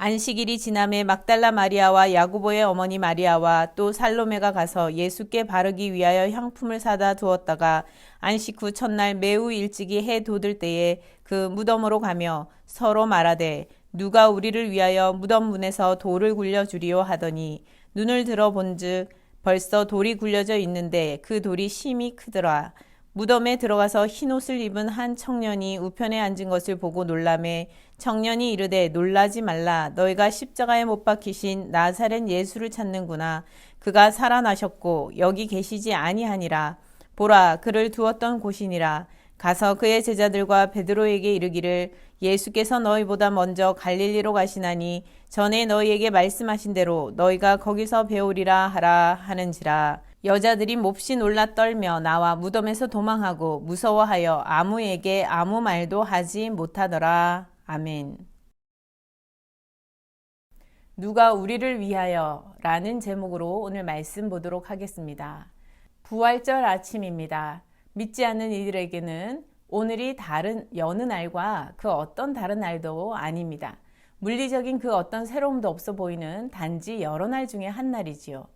안식일이 지남에 막달라 마리아와 야고보의 어머니 마리아와 또 살로메가 가서 예수께 바르기 위하여 향품을 사다 두었다가 안식 후 첫날 매우 일찍이 해 돋을 때에 그 무덤으로 가며 서로 말하되 누가 우리를 위하여 무덤 문에서 돌을 굴려주리오 하더니 눈을 들어 본즉 벌써 돌이 굴려져 있는데 그 돌이 심히 크더라. 무덤에 들어가서 흰옷을 입은 한 청년이 우편에 앉은 것을 보고 놀라매 청년이 이르되 놀라지 말라. 너희가 십자가에 못 박히신 나사렛 예수를 찾는구나. 그가 살아나셨고 여기 계시지 아니하니라. 보라, 그를 두었던 곳이니라. 가서 그의 제자들과 베드로에게 이르기를 예수께서 너희보다 먼저 갈릴리로 가시나니 전에 너희에게 말씀하신 대로 너희가 거기서 배우리라 하라 하는지라. 여자들이 몹시 놀라 떨며 나와 무덤에서 도망하고 무서워하여 아무에게 아무 말도 하지 못하더라. 아멘. 누가 우리를 위하여 라는 제목으로 오늘 말씀 보도록 하겠습니다. 부활절 아침입니다. 믿지 않는 이들에게는 오늘이 다른 여느 날과 그 어떤 다른 날도 아닙니다. 물리적인 그 어떤 새로움도 없어 보이는 단지 여러 날 중에 한 날이지요.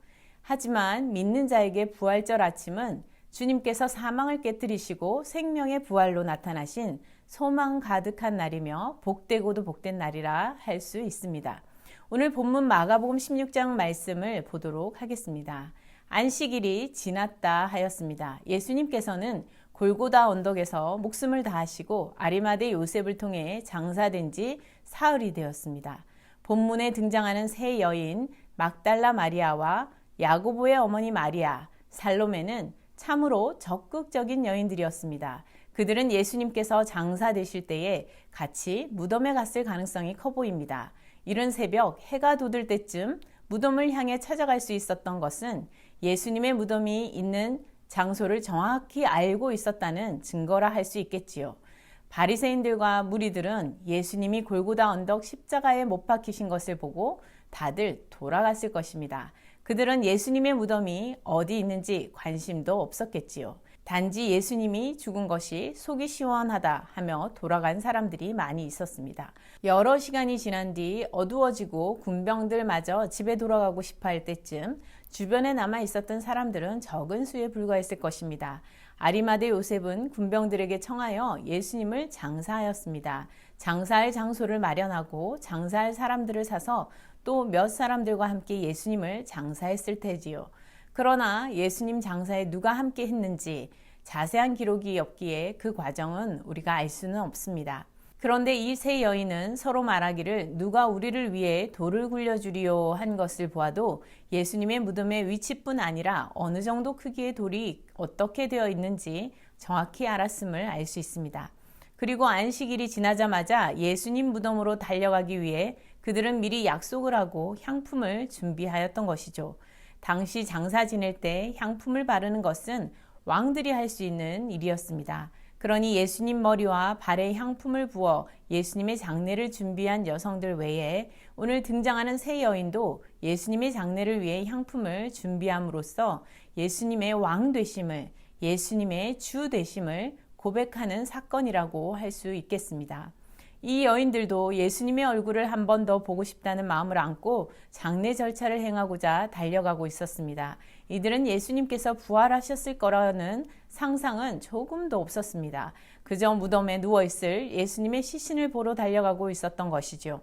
하지만 믿는 자에게 부활절 아침은 주님께서 사망을 깨뜨리시고 생명의 부활로 나타나신 소망 가득한 날이며 복되고도 복된 날이라 할 수 있습니다. 오늘 본문 마가복음 16장 말씀을 보도록 하겠습니다. 안식일이 지났다 하였습니다. 예수님께서는 골고다 언덕에서 목숨을 다하시고 아리마대 요셉을 통해 장사된 지 사흘이 되었습니다. 본문에 등장하는 세 여인 막달라 마리아와 야고보의 어머니 마리아, 살로메는 참으로 적극적인 여인들이었습니다. 그들은 예수님께서 장사되실 때에 같이 무덤에 갔을 가능성이 커 보입니다. 이른 새벽 해가 돋을 때쯤 무덤을 향해 찾아갈 수 있었던 것은 예수님의 무덤이 있는 장소를 정확히 알고 있었다는 증거라 할 수 있겠지요. 바리새인들과 무리들은 예수님이 골고다 언덕 십자가에 못 박히신 것을 보고 다들 돌아갔을 것입니다. 그들은 예수님의 무덤이 어디 있는지 관심도 없었겠지요. 단지 예수님이 죽은 것이 속이 시원하다 하며 돌아간 사람들이 많이 있었습니다. 여러 시간이 지난 뒤 어두워지고 군병들마저 집에 돌아가고 싶어 할 때쯤 주변에 남아 있었던 사람들은 적은 수에 불과했을 것입니다. 아리마대 요셉은 군병들에게 청하여 예수님을 장사하였습니다. 장사할 장소를 마련하고 장사할 사람들을 사서 또 몇 사람들과 함께 예수님을 장사했을 테지요. 그러나 예수님 장사에 누가 함께 했는지 자세한 기록이 없기에 그 과정은 우리가 알 수는 없습니다. 그런데 이 세 여인은 서로 말하기를 누가 우리를 위해 돌을 굴려주리요 한 것을 보아도 예수님의 무덤의 위치뿐 아니라 어느 정도 크기의 돌이 어떻게 되어 있는지 정확히 알았음을 알 수 있습니다. 그리고 안식일이 지나자마자 예수님 무덤으로 달려가기 위해 그들은 미리 약속을 하고 향품을 준비하였던 것이죠. 당시 장사 지낼 때 향품을 바르는 것은 왕들이 할 수 있는 일이었습니다. 그러니 예수님 머리와 발에 향품을 부어 예수님의 장례를 준비한 여성들 외에 오늘 등장하는 세 여인도 예수님의 장례를 위해 향품을 준비함으로써 예수님의 왕 되심을, 예수님의 주 되심을 고백하는 사건이라고 할 수 있겠습니다. 이 여인들도 예수님의 얼굴을 한 번 더 보고 싶다는 마음을 안고 장례 절차를 행하고자 달려가고 있었습니다. 이들은 예수님께서 부활하셨을 거라는 상상은 조금도 없었습니다. 그저 무덤에 누워있을 예수님의 시신을 보러 달려가고 있었던 것이죠.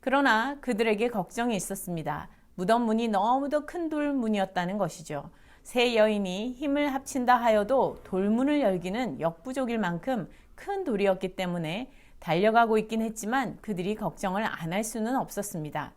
그러나 그들에게 걱정이 있었습니다. 무덤 문이 너무도 큰 돌문이었다는 것이죠. 세 여인이 힘을 합친다 하여도 돌문을 열기는 역부족일 만큼 큰 돌이었기 때문에 달려가고 있긴 했지만 그들이 걱정을 안 할 수는 없었습니다.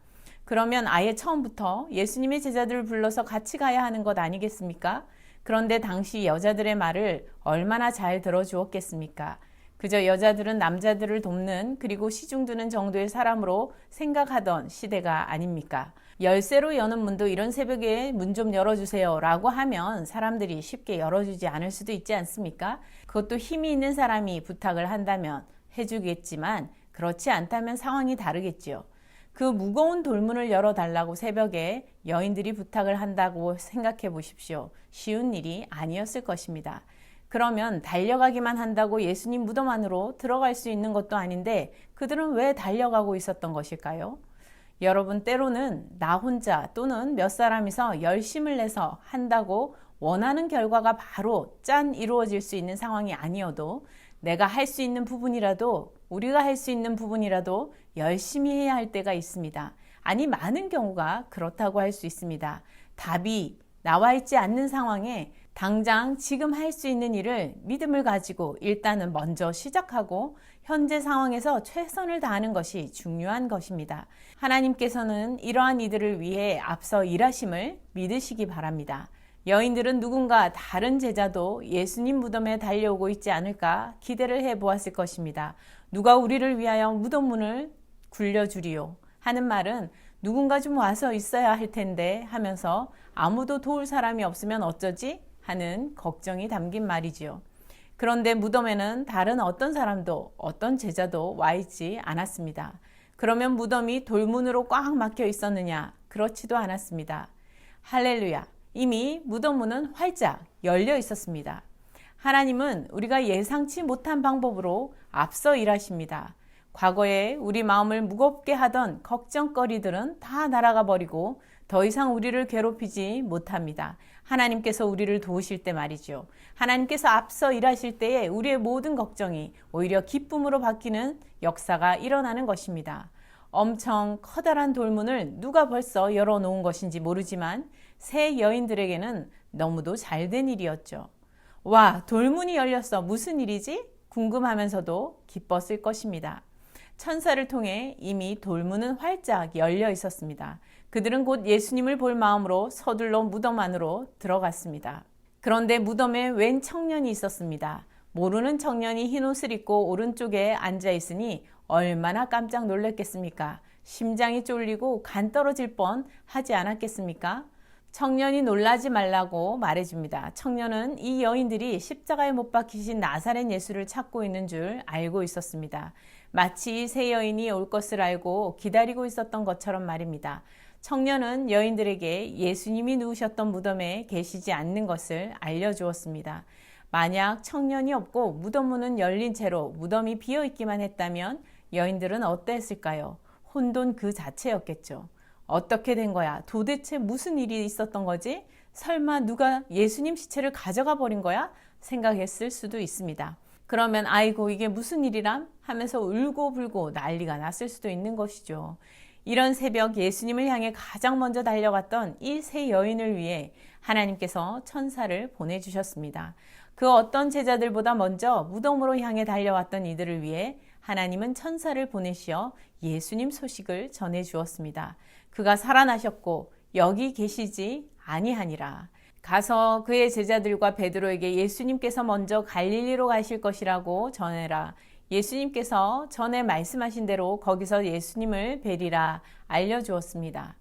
그러면 아예 처음부터 예수님의 제자들을 불러서 같이 가야 하는 것 아니겠습니까? 그런데 당시 여자들의 말을 얼마나 잘 들어주었겠습니까? 그저 여자들은 남자들을 돕는 그리고 시중드는 정도의 사람으로 생각하던 시대가 아닙니까? 열쇠로 여는 문도 이런 새벽에 문 좀 열어주세요 라고 하면 사람들이 쉽게 열어주지 않을 수도 있지 않습니까? 그것도 힘이 있는 사람이 부탁을 한다면 해주겠지만 그렇지 않다면 상황이 다르겠지요. 그 무거운 돌문을 열어달라고 새벽에 여인들이 부탁을 한다고 생각해 보십시오. 쉬운 일이 아니었을 것입니다. 그러면 달려가기만 한다고 예수님 무덤 안으로 들어갈 수 있는 것도 아닌데 그들은 왜 달려가고 있었던 것일까요? 여러분, 때로는 나 혼자 또는 몇 사람이서 열심을 내서 한다고 원하는 결과가 바로 짠 이루어질 수 있는 상황이 아니어도 내가 할 수 있는 부분이라도, 우리가 할 수 있는 부분이라도 열심히 해야 할 때가 있습니다. 아니, 많은 경우가 그렇다고 할 수 있습니다. 답이 나와 있지 않는 상황에 당장 지금 할 수 있는 일을 믿음을 가지고 일단은 먼저 시작하고 현재 상황에서 최선을 다하는 것이 중요한 것입니다. 하나님께서는 이러한 이들을 위해 앞서 일하심을 믿으시기 바랍니다. 여인들은 누군가 다른 제자도 예수님 무덤에 달려오고 있지 않을까 기대를 해보았을 것입니다. 누가 우리를 위하여 무덤 문을 굴려주리요 하는 말은 누군가 좀 와서 있어야 할 텐데 하면서 아무도 도울 사람이 없으면 어쩌지? 하는 걱정이 담긴 말이지요. 그런데 무덤에는 다른 어떤 사람도 어떤 제자도 와 있지 않았습니다. 그러면 무덤이 돌문으로 꽉 막혀 있었느냐? 그렇지도 않았습니다. 할렐루야! 이미 무덤 문은 활짝 열려 있었습니다. 하나님은 우리가 예상치 못한 방법으로 앞서 일하십니다. 과거에 우리 마음을 무겁게 하던 걱정거리들은 다 날아가 버리고 더 이상 우리를 괴롭히지 못합니다. 하나님께서 우리를 도우실 때 말이죠. 하나님께서 앞서 일하실 때에 우리의 모든 걱정이 오히려 기쁨으로 바뀌는 역사가 일어나는 것입니다. 엄청 커다란 돌문을 누가 벌써 열어놓은 것인지 모르지만 세 여인들에게는 너무도 잘된 일이었죠. 와, 돌문이 열렸어. 무슨 일이지? 궁금하면서도 기뻤을 것입니다. 천사를 통해 이미 돌문은 활짝 열려 있었습니다. 그들은 곧 예수님을 볼 마음으로 서둘러 무덤 안으로 들어갔습니다. 그런데 무덤에 웬 청년이 있었습니다. 모르는 청년이 흰 옷을 입고 오른쪽에 앉아 있으니 얼마나 깜짝 놀랐겠습니까? 심장이 쫄리고 간 떨어질 뻔 하지 않았겠습니까? 청년이 놀라지 말라고 말해줍니다. 청년은 이 여인들이 십자가에 못 박히신 나사렛 예수를 찾고 있는 줄 알고 있었습니다. 마치 세 여인이 올 것을 알고 기다리고 있었던 것처럼 말입니다. 청년은 여인들에게 예수님이 누우셨던 무덤에 계시지 않는 것을 알려주었습니다. 만약 청년이 없고 무덤 문은 열린 채로 무덤이 비어있기만 했다면 여인들은 어땠을까요? 혼돈 그 자체였겠죠. 어떻게 된 거야? 도대체 무슨 일이 있었던 거지? 설마 누가 예수님 시체를 가져가 버린 거야? 생각했을 수도 있습니다. 그러면 아이고 이게 무슨 일이람? 하면서 울고불고 난리가 났을 수도 있는 것이죠. 이런 새벽 예수님을 향해 가장 먼저 달려갔던 이 세 여인을 위해 하나님께서 천사를 보내주셨습니다. 그 어떤 제자들보다 먼저 무덤으로 향해 달려왔던 이들을 위해 하나님은 천사를 보내시어 예수님 소식을 전해주었습니다. 그가 살아나셨고 여기 계시지 아니하니라. 가서 그의 제자들과 베드로에게 예수님께서 먼저 갈릴리로 가실 것이라고 전해라. 예수님께서 전에 말씀하신 대로 거기서 예수님을 뵈리라 알려주었습니다.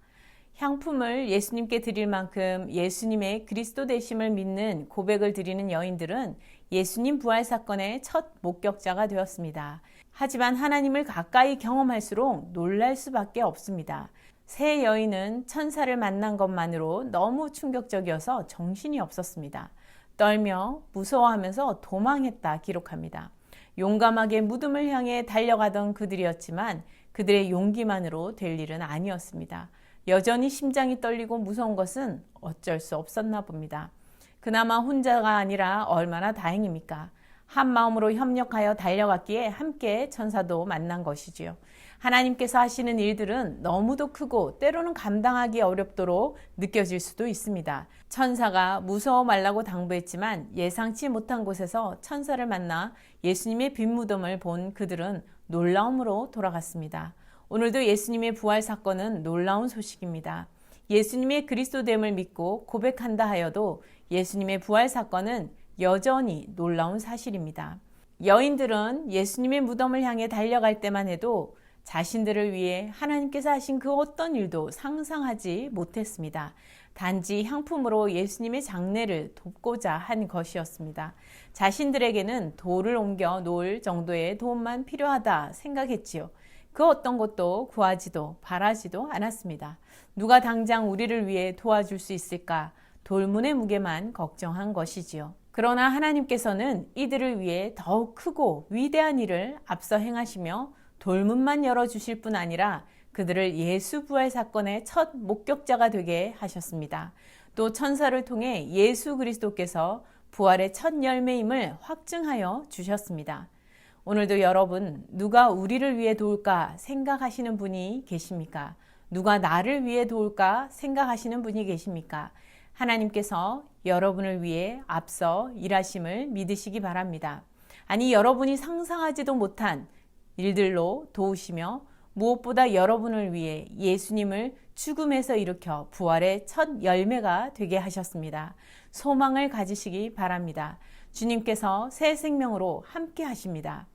향품을 예수님께 드릴 만큼 예수님의 그리스도 되심을 믿는 고백을 드리는 여인들은 예수님 부활 사건의 첫 목격자가 되었습니다. 하지만 하나님을 가까이 경험할수록 놀랄 수밖에 없습니다. 세 여인은 천사를 만난 것만으로 너무 충격적이어서 정신이 없었습니다. 떨며 무서워하면서 도망했다 기록합니다. 용감하게 무덤을 향해 달려가던 그들이었지만 그들의 용기만으로 될 일은 아니었습니다. 여전히 심장이 떨리고 무서운 것은 어쩔 수 없었나 봅니다. 그나마 혼자가 아니라 얼마나 다행입니까? 한 마음으로 협력하여 달려갔기에 함께 천사도 만난 것이지요. 하나님께서 하시는 일들은 너무도 크고 때로는 감당하기 어렵도록 느껴질 수도 있습니다. 천사가 무서워 말라고 당부했지만 예상치 못한 곳에서 천사를 만나 예수님의 빈 무덤을 본 그들은 놀라움으로 돌아갔습니다. 오늘도 예수님의 부활 사건은 놀라운 소식입니다. 예수님의 그리스도됨을 믿고 고백한다 하여도 예수님의 부활 사건은 여전히 놀라운 사실입니다. 여인들은 예수님의 무덤을 향해 달려갈 때만 해도 자신들을 위해 하나님께서 하신 그 어떤 일도 상상하지 못했습니다. 단지 향품으로 예수님의 장례를 돕고자 한 것이었습니다. 자신들에게는 돌을 옮겨 놓을 정도의 도움만 필요하다 생각했지요. 그 어떤 것도 구하지도 바라지도 않았습니다. 누가 당장 우리를 위해 도와줄 수 있을까? 돌문의 무게만 걱정한 것이지요. 그러나 하나님께서는 이들을 위해 더욱 크고 위대한 일을 앞서 행하시며 돌문만 열어주실 뿐 아니라 그들을 예수 부활 사건의 첫 목격자가 되게 하셨습니다. 또 천사를 통해 예수 그리스도께서 부활의 첫 열매임을 확증하여 주셨습니다. 오늘도 여러분, 누가 우리를 위해 도울까 생각하시는 분이 계십니까? 누가 나를 위해 도울까 생각하시는 분이 계십니까? 하나님께서 여러분을 위해 앞서 일하심을 믿으시기 바랍니다. 아니, 여러분이 상상하지도 못한 일들로 도우시며 무엇보다 여러분을 위해 예수님을 죽음에서 일으켜 부활의 첫 열매가 되게 하셨습니다. 소망을 가지시기 바랍니다. 주님께서 새 생명으로 함께 하십니다.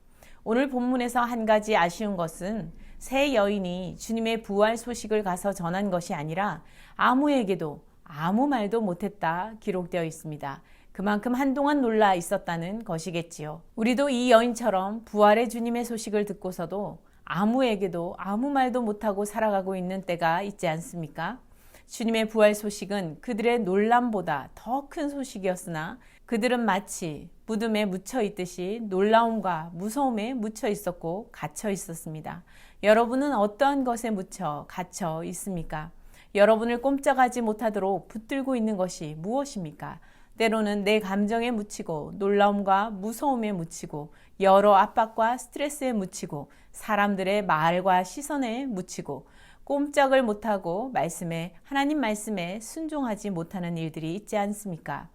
오늘 본문에서 한 가지 아쉬운 것은 세 여인이 주님의 부활 소식을 가서 전한 것이 아니라 아무에게도 아무 말도 못했다 기록되어 있습니다. 그만큼 한동안 놀라 있었다는 것이겠지요. 우리도 이 여인처럼 부활의 주님의 소식을 듣고서도 아무에게도 아무 말도 못하고 살아가고 있는 때가 있지 않습니까? 주님의 부활 소식은 그들의 놀람보다 더 큰 소식이었으나 그들은 마치 무덤에 묻혀 있듯이 놀라움과 무서움에 묻혀 있었고 갇혀 있었습니다. 여러분은 어떠한 것에 묻혀 갇혀 있습니까? 여러분을 꼼짝하지 못하도록 붙들고 있는 것이 무엇입니까? 때로는 내 감정에 묻히고 놀라움과 무서움에 묻히고 여러 압박과 스트레스에 묻히고 사람들의 말과 시선에 묻히고 꼼짝을 못하고 하나님 말씀에 순종하지 못하는 일들이 있지 않습니까?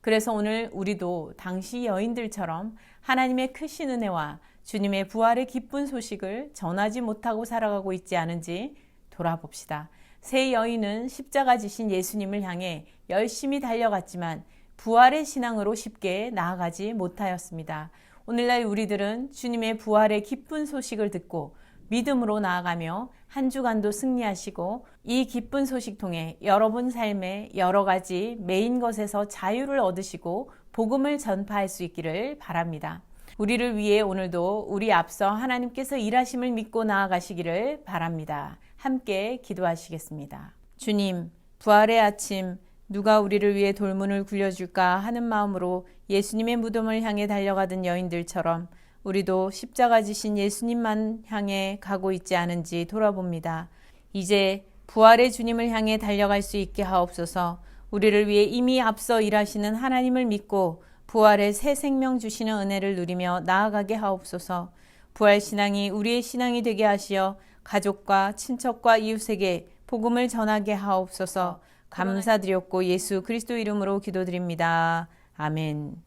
그래서 오늘 우리도 당시 여인들처럼 하나님의 크신 은혜와 주님의 부활의 기쁜 소식을 전하지 못하고 살아가고 있지 않은지 돌아봅시다. 세 여인은 십자가 지신 예수님을 향해 열심히 달려갔지만 부활의 신앙으로 쉽게 나아가지 못하였습니다. 오늘날 우리들은 주님의 부활의 기쁜 소식을 듣고 믿음으로 나아가며 한 주간도 승리하시고 이 기쁜 소식 통해 여러분 삶의 여러 가지 매인 것에서 자유를 얻으시고 복음을 전파할 수 있기를 바랍니다. 우리를 위해 오늘도 우리 앞서 하나님께서 일하심을 믿고 나아가시기를 바랍니다. 함께 기도하시겠습니다. 주님, 부활의 아침 누가 우리를 위해 돌문을 굴려줄까 하는 마음으로 예수님의 무덤을 향해 달려가던 여인들처럼 우리도 십자가 지신 예수님만 향해 가고 있지 않은지 돌아봅니다. 이제 부활의 주님을 향해 달려갈 수 있게 하옵소서. 우리를 위해 이미 앞서 일하시는 하나님을 믿고 부활의 새 생명 주시는 은혜를 누리며 나아가게 하옵소서. 부활 신앙이 우리의 신앙이 되게 하시어 가족과 친척과 이웃에게 복음을 전하게 하옵소서. 감사드렸고 예수 그리스도 이름으로 기도드립니다. 아멘.